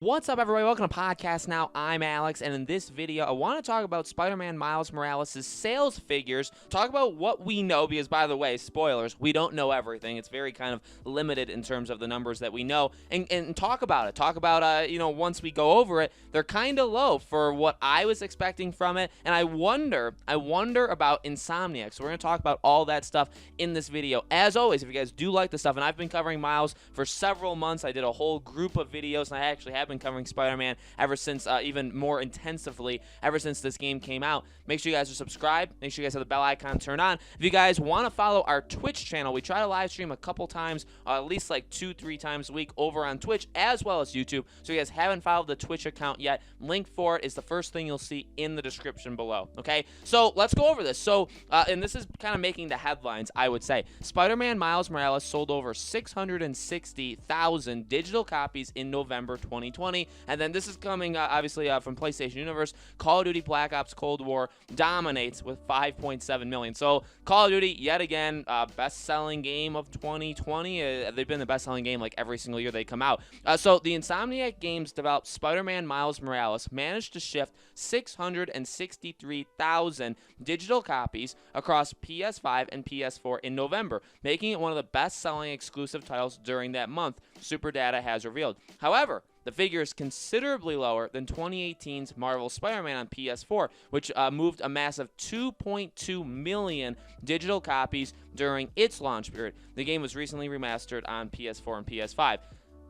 What's up, everybody? Welcome to Podcast Now. I'm Alex, and in this video, I want to talk about Spider-Man Miles Morales' sales figures, talk about what we know, because, by the way, spoilers, we don't know everything. It's very kind of limited in terms of the numbers that we know, and talk about it. Talk about, once we go over it, they're kind of low for what I was expecting from it, and I wonder about Insomniac. So we're going to talk about all that stuff in this video. As always, if you guys do like the stuff, and I've been covering Miles for several months, I did a whole group of videos, and I actually have been covering Spider-Man ever since, even more intensively, ever since this game came out. Make sure you guys are subscribed. Make sure you guys have the bell icon turned on. If you guys want to follow our Twitch channel, we try to live stream a couple times, at least like 2-3 times a week over on Twitch as well as YouTube. So if you guys haven't followed the Twitch account yet, link for it is the first thing you'll see in the description below. Okay, so let's go over this. So, and this is kind of making the headlines, I would say. Spider-Man Miles Morales sold over 660,000 digital copies in November 2020. And then this is coming, obviously, from PlayStation Universe. Call of Duty Black Ops Cold War dominates with 5.7 million. So Call of Duty, yet again, best-selling game of 2020. They've been the best-selling game like every single year they come out. So the Insomniac Games developed Spider-Man Miles Morales managed to shift 663,000 digital copies across PS5 and PS4 in November, making it one of the best-selling exclusive titles during that month, SuperData has revealed. However, the figure is considerably lower than 2018's Marvel Spider-Man on PS4, which moved a massive 2.2 million digital copies during its launch period. The game was recently remastered on PS4 and PS5.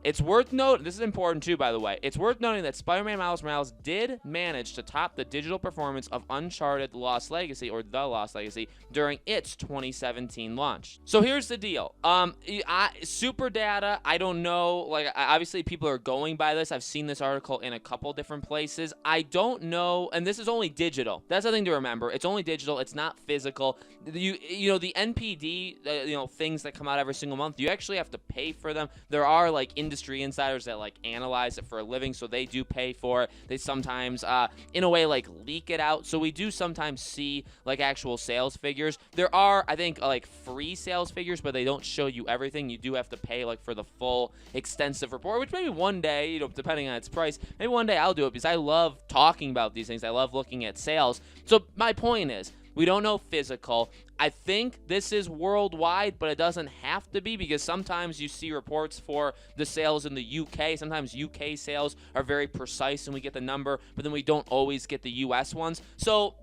It's worth noting, this is important too, by the way, it's worth noting that Spider-Man Miles Morales did manage to top the digital performance of Uncharted Lost Legacy, or The Lost Legacy, during its 2017 launch. So here's the deal. SuperData, I don't know, like, obviously people are going by this. I've seen this article in a couple different places. I don't know, and this is only digital. That's the thing to remember. It's only digital. It's not physical. You know, the NPD, things that come out every single month, you actually have to pay for them. There are, like, industry insiders that like analyze it for a living, so they do pay for it. They sometimes in a way like leak it out, so we do sometimes see like actual sales figures. There are, I think, like free sales figures, but they don't show you everything. You do have to pay like for the full extensive report, which maybe one day, depending on its price, maybe one day I'll do it, because I love talking about these things. I love looking at sales. So my point is, we don't know physical. I think this is worldwide, but it doesn't have to be, because sometimes you see reports for the sales in the UK. Sometimes UK sales are very precise and we get the number, but then we don't always get the US ones. So,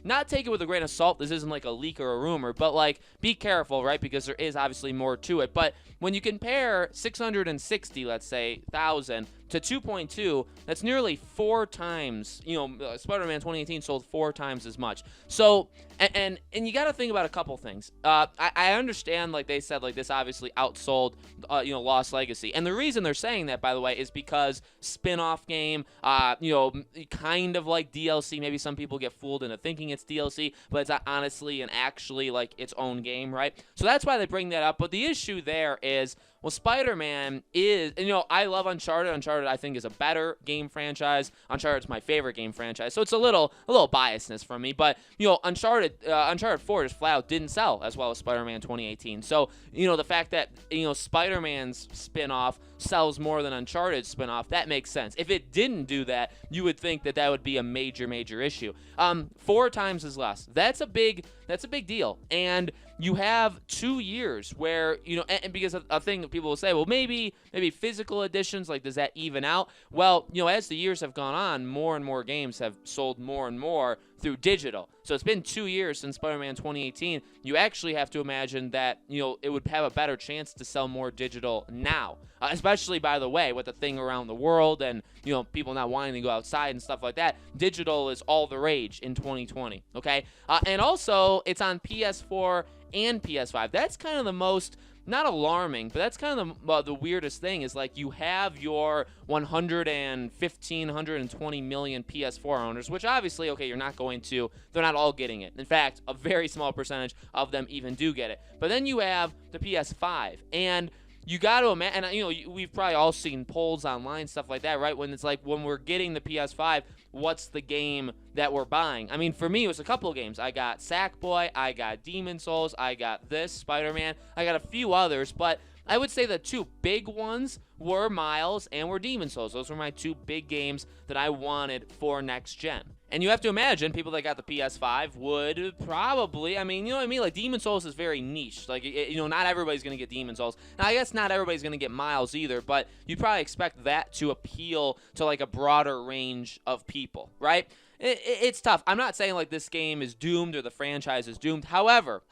not take it with a grain of salt. This isn't like a leak or a rumor, but like be careful, right? Because there is obviously more to it. But when you compare 660, let's say, thousand to 2.2, that's nearly 4 times, Spider-Man 2018 sold 4 times as much. So, and you got to think about a couple things. I understand, like they said, like this obviously outsold, Lost Legacy. And the reason they're saying that, by the way, is because spin-off game, kind of like DLC. Maybe some people get fooled into thinking it's DLC, but it's honestly and actually like its own game, right? So that's why they bring that up. But the issue there is, well, Spider-Man is, I love Uncharted. Uncharted, I think, is a better game franchise. Uncharted's my favorite game franchise, so it's a little biasness from me. But Uncharted 4 just flat out didn't sell as well as Spider-Man 2018. So the fact that Spider-Man's spin-off sells more than Uncharted's spin-off, that makes sense. If it didn't do that, you would think that would be a major issue. 4 times is less. That's a big deal. And you have 2 years where, and because a thing that people will say, well, maybe physical editions, like, does that even out? Well, as the years have gone on, more and more games have sold more and more through digital. So it's been 2 years since Spider-Man 2018. You actually have to imagine that, it would have a better chance to sell more digital now. Especially, by the way, with the thing around the world and, people not wanting to go outside and stuff like that. Digital is all the rage in 2020, okay? And also, it's on PS4 and PS5. That's kind of the most, not alarming, but that's kind of the weirdest thing, is like you have your 120 million PS4 owners, which obviously, okay, they're not all getting it. In fact, a very small percentage of them even do get it. But then you have the PS5, and you got to imagine, and we've probably all seen polls online, stuff like that, right? When it's like, when we're getting the PS5, what's the game that we're buying? I mean, for me, it was a couple of games. I got Sackboy, I got Demon Souls, I got this, Spider-Man, I got a few others, but I would say the two big ones were Miles and were Demon Souls. Those were my two big games that I wanted for next gen. And you have to imagine people that got the PS5 would probably, I mean, you know what I mean? Like, Demon Souls is very niche. Like, not everybody's going to get Demon Souls. Now, I guess not everybody's going to get Miles either, but you'd probably expect that to appeal to, like, a broader range of people, right? It's tough. I'm not saying, like, this game is doomed or the franchise is doomed. However,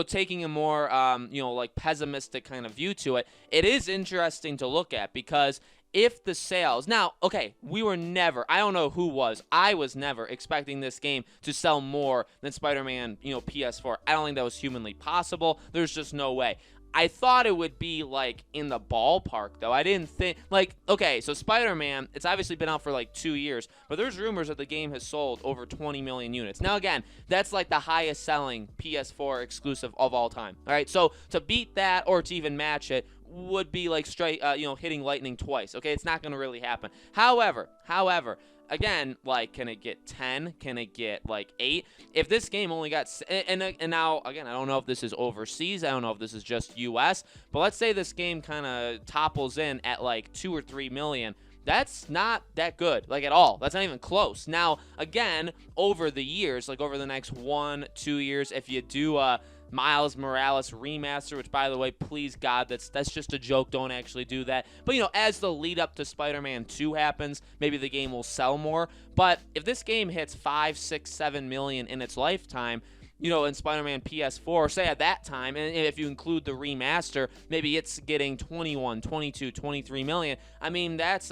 taking a more, like, pessimistic kind of view to it, it is interesting to look at because if the sales, now, okay, I don't know who was, I was never expecting this game to sell more than Spider-Man, PS4. I don't think that was humanly possible. There's just no way. I thought it would be, like, in the ballpark, though. I didn't think, like, okay, so Spider-Man, it's obviously been out for, like, 2 years, but there's rumors that the game has sold over 20 million units. Now, again, that's, like, the highest selling PS4 exclusive of all time, all right? So to beat that or to even match it would be, like, straight, hitting lightning twice, okay? It's not going to really happen. However, again, like, can it get 10? Can it get, like, 8? If this game only got, and now, again, I don't know if this is overseas. I don't know if this is just U.S., but let's say this game kind of topples in at, like, 2 or 3 million. That's not that good, like, at all. That's not even close. Now, again, over the years, like, over the next 1-2 years, if you do Miles Morales remaster, which, by the way, please God, that's just a joke. Don't actually do that. But, as the lead up to Spider-Man 2 happens, maybe the game will sell more. But if this game hits 5, 6, 7 million in its lifetime, in Spider-Man PS4, say at that time, and if you include the remaster, maybe it's getting 21, 22, 23 million. I mean, that's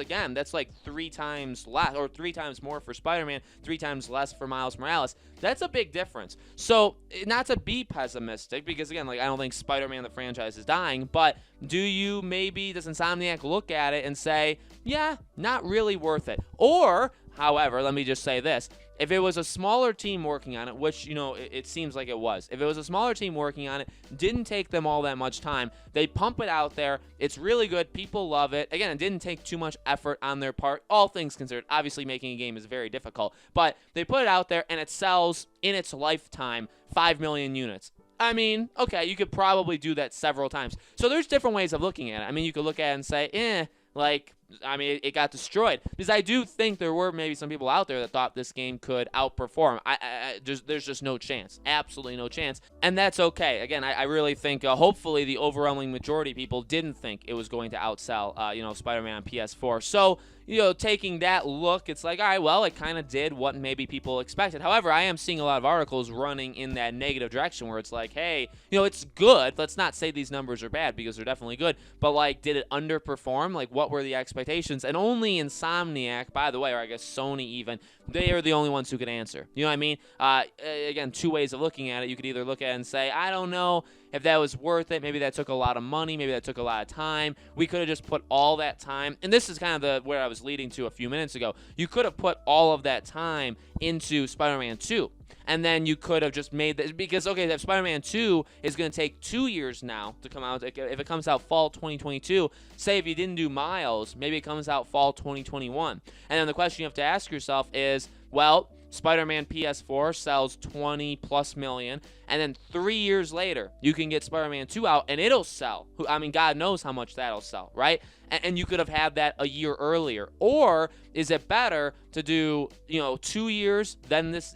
like 3 times less, or 3 times more for Spider-Man, 3 times less for Miles Morales. That's a big difference. So, not to be pessimistic, because again, like, I don't think Spider-Man the franchise is dying, but does Insomniac look at it and say, yeah, not really worth it? Or, however, let me just say this. If it was a smaller team working on it, which, it seems like it was. If it was a smaller team working on it, didn't take them all that much time, they pump it out there, it's really good, people love it. Again, it didn't take too much effort on their part, all things considered. Obviously, making a game is very difficult, but they put it out there, and it sells, in its lifetime, 5 million units. I mean, okay, you could probably do that several times. So there's different ways of looking at it. I mean, you could look at it and say, it got destroyed. Because I do think there were maybe some people out there that thought this game could outperform. There's just no chance. Absolutely no chance. And that's okay. Again, I really think, hopefully, the overwhelming majority of people didn't think it was going to outsell, Spider-Man on PS4. So, taking that look, it's like, all right, well, it kind of did what maybe people expected. However, I am seeing a lot of articles running in that negative direction where it's like, hey, it's good. Let's not say these numbers are bad because they're definitely good. But, like, did it underperform? Like, what were the expectations? And only Insomniac, by the way, or I guess Sony even, they are the only ones who could answer. You know what I mean? Again, 2 ways of looking at it. You could either look at it and say, I don't know if that was worth it. Maybe that took a lot of money. Maybe that took a lot of time. We could have just put all that time. And this is kind of where I was leading to a few minutes ago. You could have put all of that time into Spider-Man 2. And then you could have just made this, because, okay, if Spider-Man 2 is going to take 2 years now to come out, if it comes out fall 2022, say if you didn't do Miles, maybe it comes out fall 2021. And then the question you have to ask yourself is, well, Spider-Man PS4 sells 20 plus million, and then 3 years later, you can get Spider-Man 2 out, and it'll sell. I mean, God knows how much that'll sell, right? And you could have had that a year earlier. Or is it better to do, 2 years, then this,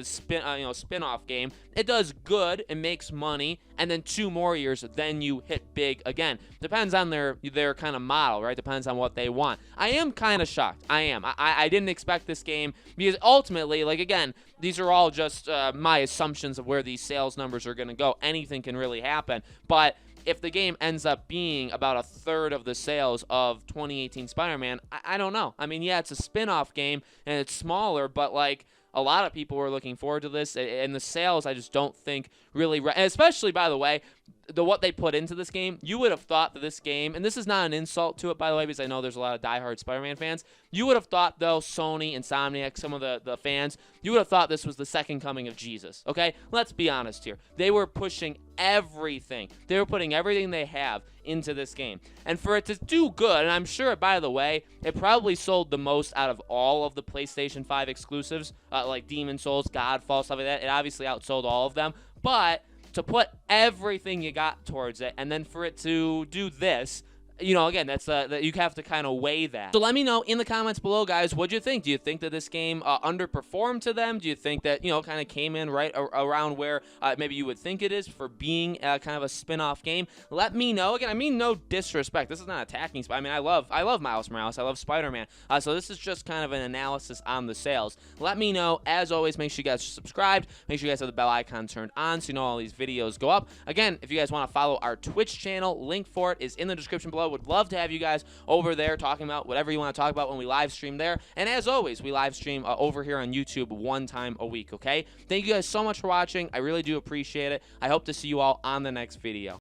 spin-off game? It does good, it makes money, and then 2 more years, then you hit big again. Depends on their kind of model, right? Depends on what they want. I am kind of shocked. I am. I didn't expect this game, because ultimately, like, again, these are all just my assumptions of where these sales numbers are going to go. Anything can really happen. But if the game ends up being about a third of the sales of 2018 Spider-Man, I don't know. I mean, yeah, it's a spin-off game, and it's smaller, but, like, a lot of people were looking forward to this, and the sales, I just don't think really, especially, by the way, what they put into this game, you would have thought that this game, and this is not an insult to it, by the way, because I know there's a lot of diehard Spider-Man fans, you would have thought, though, Sony, Insomniac, some of the fans, you would have thought this was the second coming of Jesus, okay? Let's be honest here. They were pushing everything. They were putting everything they have into this game. And for it to do good, and I'm sure, by the way, it probably sold the most out of all of the PlayStation 5 exclusives, like Demon Souls, Godfall, stuff like that. It obviously outsold all of them, but to put everything you got towards it, and then for it to do this, you know, again, that's that you have to kind of weigh that. So let me know in the comments below, guys, what do you think? Do you think that this game underperformed to them? Do you think that, you know, kind of came in right around where maybe you would think it is for being kind of a spin-off game? Let me know. Again, I mean no disrespect. This is not attacking. I mean, I love Miles Morales. I love Spider-Man. So this is just kind of an analysis on the sales. Let me know. As always, make sure you guys are subscribed. Make sure you guys have the bell icon turned on so you know all these videos go up. Again, if you guys want to follow our Twitch channel, link for it is in the description below. Would love to have you guys over there talking about whatever you want to talk about when we live stream there. And as always, we live stream over here on YouTube 1 time a week, okay? Thank you guys so much for watching. I really do appreciate it. I hope to see you all on the next video.